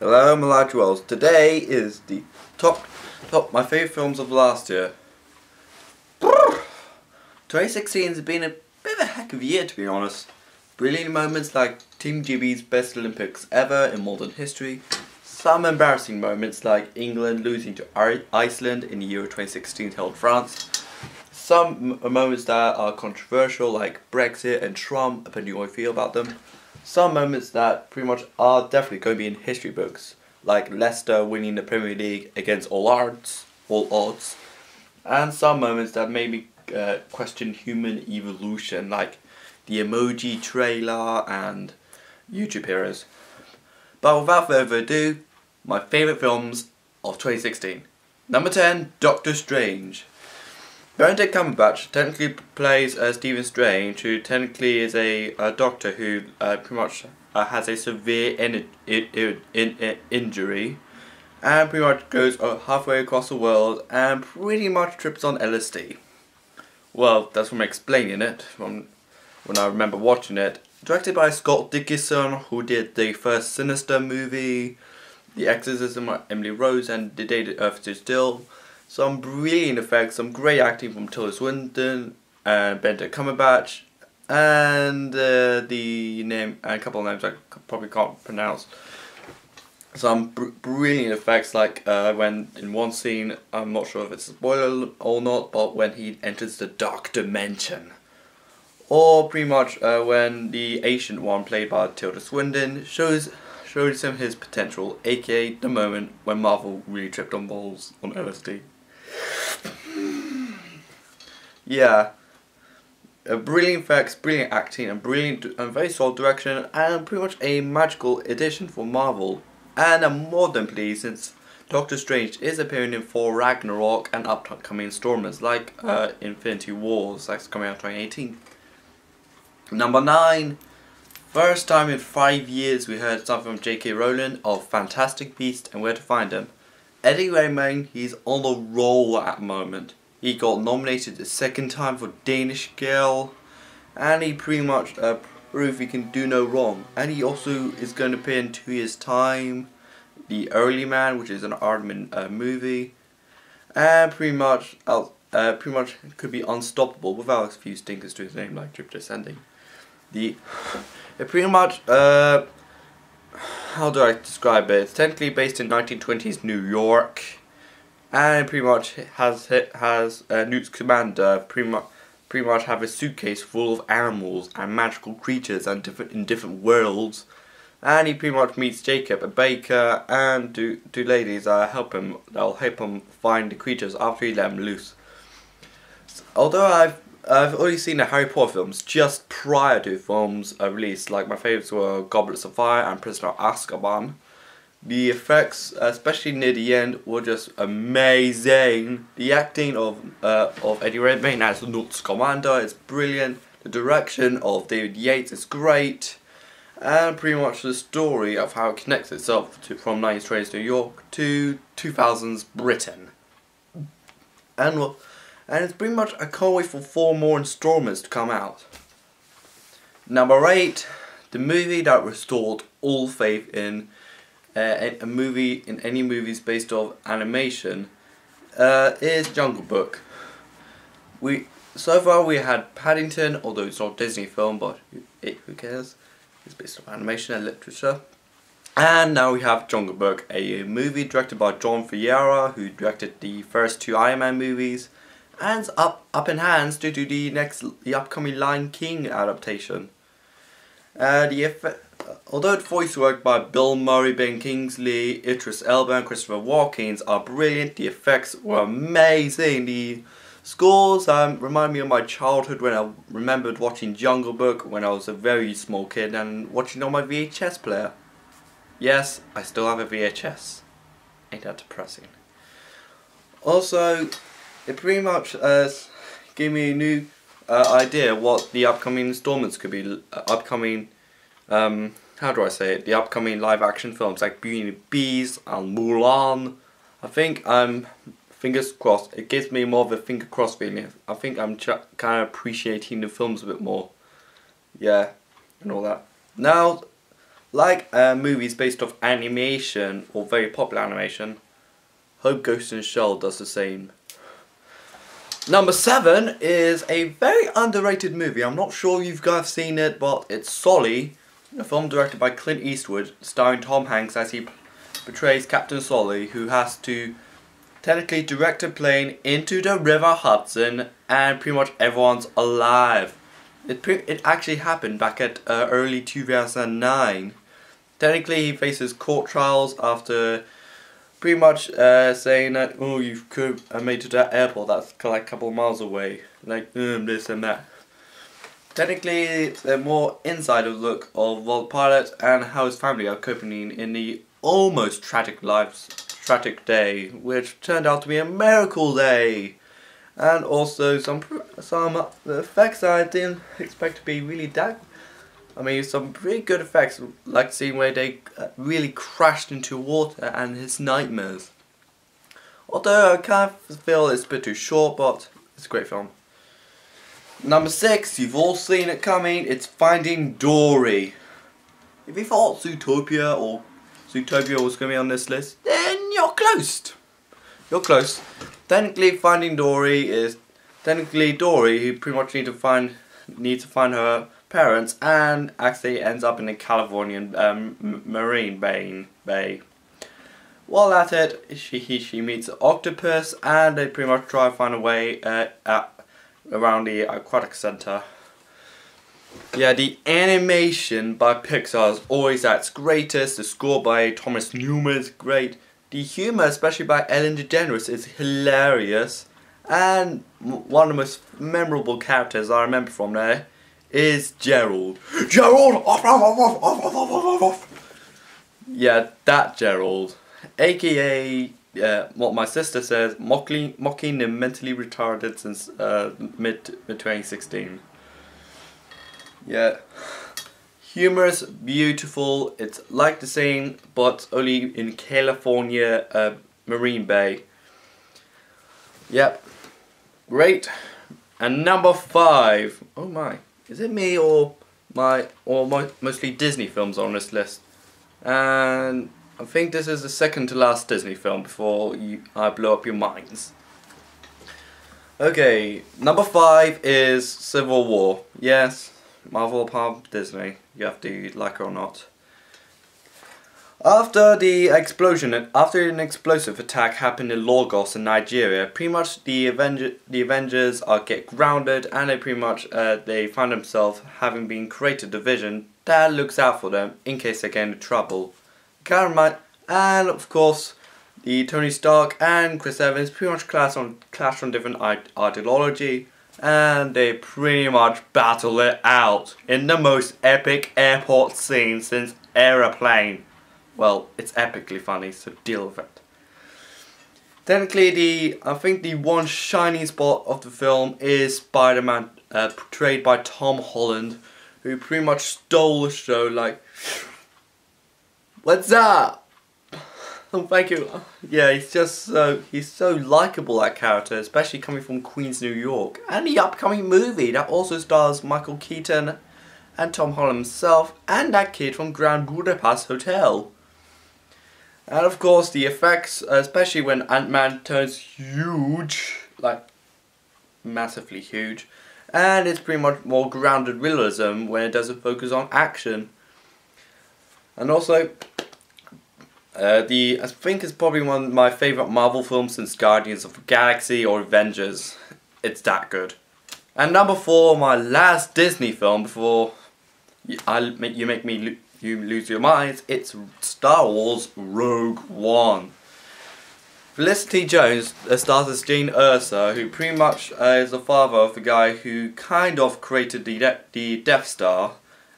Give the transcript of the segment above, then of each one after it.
Hello, my large worlds. Today is the top my favourite films of last year. 2016 has been a bit of a heck of a year, to be honest. Brilliant moments like Team GB's best Olympics ever in modern history. Some embarrassing moments like England losing to Iceland in the Euro 2016 held France. Some moments that are controversial like Brexit and Trump, depending on how you feel about them. Some moments that pretty much are definitely going to be in history books, like Leicester winning the Premier League against all odds, and some moments that maybe question human evolution, like the Emoji trailer and YouTube heroes. But without further ado, my favourite films of 2016. Number 10, Doctor Strange. Benedict Cumberbatch technically plays Stephen Strange, who technically is a doctor who pretty much has a severe injury, and pretty much goes halfway across the world and pretty much trips on LSD. Well, that's from explaining it, from when I remember watching it. Directed by Scott Derrickson, who did the first Sinister movie, The Exorcism, Emily Rose, and The Day the Earth Stood Still. Some brilliant effects, some great acting from Tilda Swinton and Benedict Cumberbatch, and a couple of names I probably can't pronounce. Some brilliant effects, like when in one scene, I'm not sure if it's a spoiler or not, but when he enters the dark dimension, or pretty much when the Ancient One, played by Tilda Swinton, shows him his potential, aka the moment when Marvel really tripped on balls on LSD. Yeah, brilliant effects, brilliant acting, and brilliant and very solid direction, and pretty much a magical addition for Marvel. And I'm more than pleased, since Doctor Strange is appearing in Thor Ragnarok and upcoming installments like Infinity Wars, that's coming out in 2018. Number 9, first time in 5 years we heard something from J.K. Rowling of Fantastic Beasts and Where to Find Them. Eddie Redmayne, he's on a roll at the moment. He got nominated the second time for Danish Girl, and he pretty much proved he can do no wrong. And he also is going to appear in 2 years' time, The Early Man, which is an Aardman movie, and pretty much could be unstoppable without a few stinkers to his name like Drip Descending. It pretty much how do I describe it? It's technically based in 1920s New York, and pretty much has Newt Scamander pretty much have a suitcase full of animals and magical creatures and in different worlds, and he pretty much meets Jacob, a baker, and two ladies that'll help him find the creatures after he let them loose. Although I've already seen the Harry Potter films just prior to the film's release, like my favourites were Goblets of Fire and Prisoner of Azkaban. The effects, especially near the end, were just amazing. The acting of Eddie Redmayne as Newt Scamander is brilliant. The direction of David Yates is great. And pretty much the story of how it connects itself from 1920s New York to 2000s Britain. And it's pretty much, I can't wait for 4 more installments to come out. Number 8, the movie that restored all faith in any movies based off animation is Jungle Book. So far we had Paddington, although it's not a Disney film, but who cares? It's based on animation and literature. And now we have Jungle Book, a movie directed by John Favreau, who directed the first 2 Iron Man movies, and it's up in hands due to the upcoming Lion King adaptation. Although the voice work by Bill Murray, Ben Kingsley, Idris Elba, and Christopher Walken are brilliant, the effects were amazing. The scores remind me of my childhood when I remembered watching Jungle Book when I was a very small kid and watching on my VHS player. Yes, I still have a VHS. Ain't that depressing? Also, it pretty much gave me a new idea what the upcoming installments could be. How do I say it? The upcoming live action films like Beauty and the Beast and Mulan. I think fingers crossed. It gives me more of a finger crossed feeling. I think I'm kind of appreciating the films a bit more. Yeah, and all that. Now, Like movies based off animation or very popular animation, Hope, Ghost in the Shell does the same. Number 7 is a very underrated movie. I'm not sure you guys have seen it, but it's Solly, a film directed by Clint Eastwood, starring Tom Hanks as he portrays Captain Solly, who has to technically direct a plane into the River Hudson, and pretty much everyone's alive. It actually happened back at early 2009. Technically, he faces court trials after pretty much saying that, oh, you could have made it to that airport that's like a couple of miles away, like this and that. Technically, it's a more insider look of the pilot and how his family are coping in the almost tragic day, which turned out to be a miracle day, and also some effects I didn't expect to be really that. I mean, some pretty good effects, like the scene where they really crashed into water and his nightmares. Although I kind of feel it's a bit too short, but it's a great film. Number 6, you've all seen it coming, it's Finding Dory. If you thought Zootopia was going to be on this list, then you're close. You're close. Technically, Finding Dory is Dory who pretty much needs to find her parents, and actually ends up in a Californian marine bay. While at it, she meets an octopus, and they pretty much try to find a way around the aquatic center. Yeah, the animation by Pixar is always at its greatest. The score by Thomas Newman is great. The humor, especially by Ellen DeGeneres, is hilarious. And one of the most memorable characters I remember from there is Gerald. Gerald! Yeah, that Gerald. AKA, what my sister says, mocking the mentally retarded since mid-2016. Yeah. Humorous, beautiful, it's like the same, but only in California Marine Bay. Yep. Great. And number 5. Oh my. Is it me or mostly Disney films on this list? And I think this is the second to last Disney film before I blow up your minds. Okay, number 5 is Civil War. Yes, Marvel part Disney. You have to like it or not. After an explosive attack happened in Lagos in Nigeria, pretty much the Avengers get grounded, and they find themselves having been created a division that looks out for them in case they get into trouble. And of course, the Tony Stark and Chris Evans pretty much clash on different ideology, and they pretty much battle it out in the most epic airport scene since Aeroplane. Well, it's epically funny, so deal with it. Technically, I think the one shining spot of the film is Spider-Man, portrayed by Tom Holland, who pretty much stole the show. Like, what's up? Oh, thank you. Yeah, he's so likable, that character, especially coming from Queens, New York. And the upcoming movie that also stars Michael Keaton and Tom Holland himself, and that kid from Grand Budapest Hotel. And of course the effects, especially when Ant-Man turns huge, like massively huge, and it's pretty much more grounded realism when it doesn't focus on action. And also, I think it's probably one of my favourite Marvel films since Guardians of the Galaxy or Avengers. It's that good. And number 4, my last Disney film before you lose your minds, it's Star Wars Rogue One. Felicity Jones stars as Jane Erso, who pretty much is the father of the guy who kind of created the Death Star,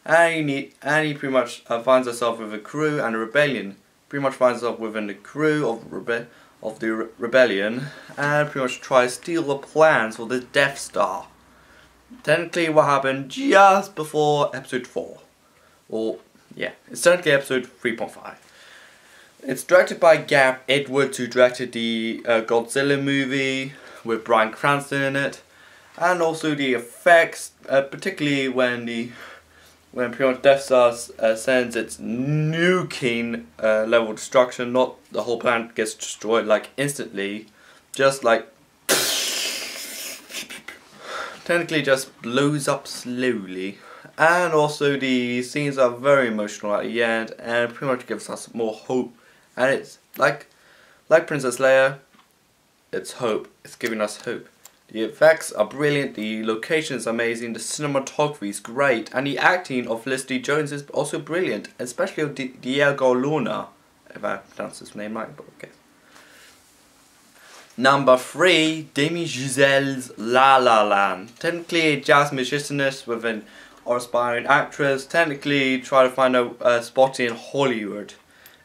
and he pretty much finds himself with a crew and a rebellion. Pretty much finds himself within the crew of the rebellion, and pretty much tries to steal the plans for the Death Star. Technically, what happened just before episode 4, or yeah, it's technically episode 3.5. It's directed by Gareth Edwards, who directed the Godzilla movie with Bryan Cranston in it, and also the effects, particularly when the when pretty much Death Star sends its nuking level destruction, not the whole planet gets destroyed like instantly, just like technically just blows up slowly. And also the scenes are very emotional at the end and pretty much gives us more hope. And it's like Princess Leia, it's hope. It's giving us hope. The effects are brilliant, the location is amazing, the cinematography is great, and the acting of Felicity Jones is also brilliant, especially of Diego Luna, if I pronounce his name right, but okay. Number 3, Demi Giselle's La La Land. Technically a jazz musicianist with an aspiring actress, technically try to find a spot in Hollywood.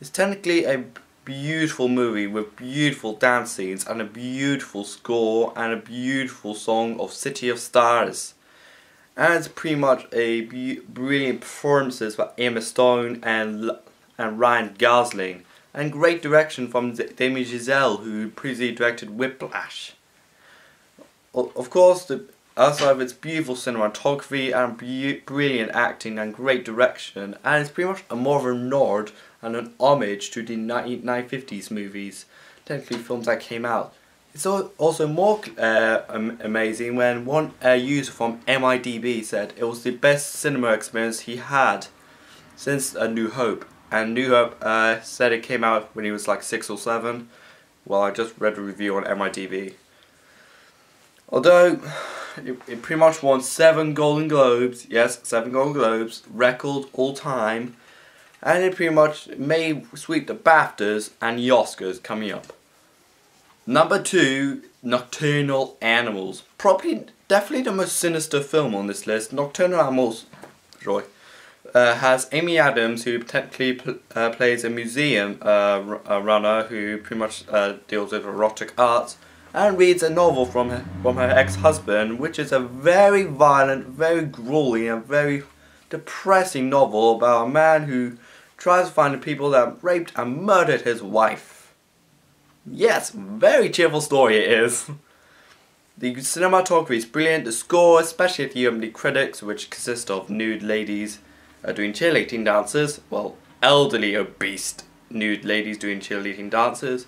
It's technically a beautiful movie with beautiful dance scenes and a beautiful score and a beautiful song of City of Stars. And it's pretty much a brilliant performances by Emma Stone and Ryan Gosling. And great direction from Demi Giselle, who previously directed Whiplash. Of course, outside of its beautiful cinematography and brilliant acting and great direction, and it's pretty much more of a nod and an homage to the 1950s movies, technically films that came out. It's also more amazing when one user from MIDB said it was the best cinema experience he had since A New Hope. And New Hope said it came out when he was like 6 or 7. Well, I just read a review on MIDB. Although it pretty much won 7 Golden Globes, yes, 7 Golden Globes, record all time. And it pretty much may sweep the BAFTAs and the Oscars coming up. Number 2, Nocturnal Animals. Probably, definitely the most sinister film on this list. Nocturnal Animals has Amy Adams, who technically plays a museum runner who pretty much deals with erotic arts, and reads a novel from her ex-husband, which is a very violent, very grueling, and very depressing novel about a man who tries to find the people that raped and murdered his wife. Yes, very cheerful story it is. The cinematography is brilliant, the score, especially at the opening credits, which consist of nude ladies doing cheerleading dances, well, elderly obese nude ladies doing cheerleading dances.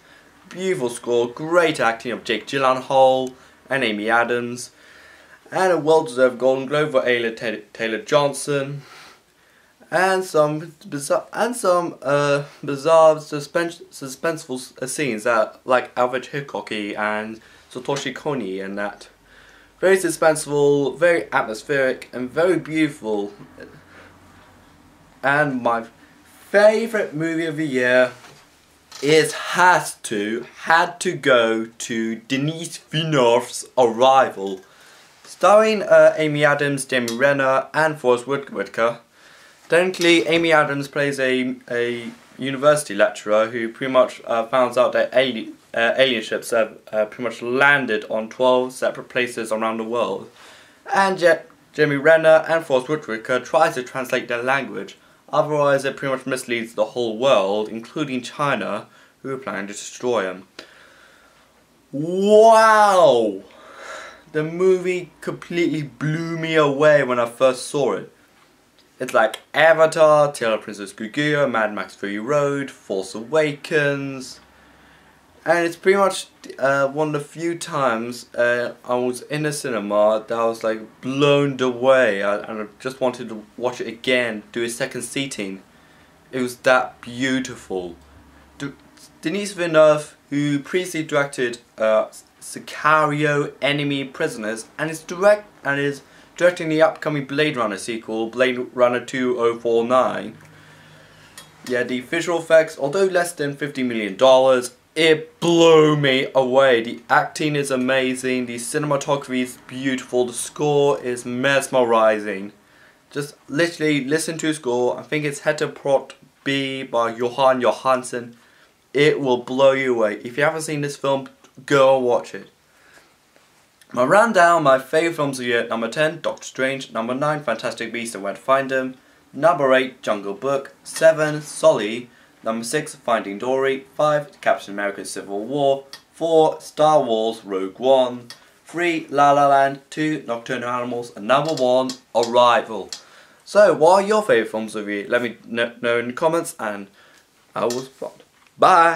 Beautiful score, great acting of Jake Gyllenhaal and Amy Adams, and a well-deserved Golden Globe for Aya Taylor-Johnson. And some bizarre suspenseful scenes that, like Alfred Hitchcocky and Satoshi Kon and that. Very suspenseful, very atmospheric, and very beautiful. And my favourite movie of the year had to go to Denis Villeneuve's Arrival, starring Amy Adams, Jeremy Renner, and Forest Whitaker. Technically, Amy Adams plays a university lecturer who pretty much finds out that alien ships have pretty much landed on 12 separate places around the world. And Jeremy Renner and Forest Whitaker tries to translate their language, otherwise it pretty much misleads the whole world, including China, who are planning to destroy them. Wow! The movie completely blew me away when I first saw it. It's like Avatar, Tale of Princess Guguya, Mad Max Fury Road, Force Awakens, and it's pretty much one of the few times I was in a cinema that I was like blown away, and I just wanted to watch it again, do a second seating. It was that beautiful. Denis Villeneuve, who previously directed Sicario, Enemy, Prisoners, and is directing the upcoming Blade Runner sequel, Blade Runner 2049. Yeah, the visual effects, although less than $50 million, it blew me away. The acting is amazing, the cinematography is beautiful, the score is mesmerizing. Just literally listen to the score. I think it's Hetta Prot B by Johan Johansson. It will blow you away. If you haven't seen this film, go and watch it. My rundown, my favourite films of the year: number 10, Doctor Strange; number 9, Fantastic Beasts and Where to Find Them; number 8, Jungle Book; 7, Sully; number 6, Finding Dory; 5, Captain America Civil War; 4, Star Wars Rogue One; 3, La La Land; 2, Nocturnal Animals; and number 1, Arrival. So, what are your favourite films of the year? Let me know in the comments, and I will respond. Bye!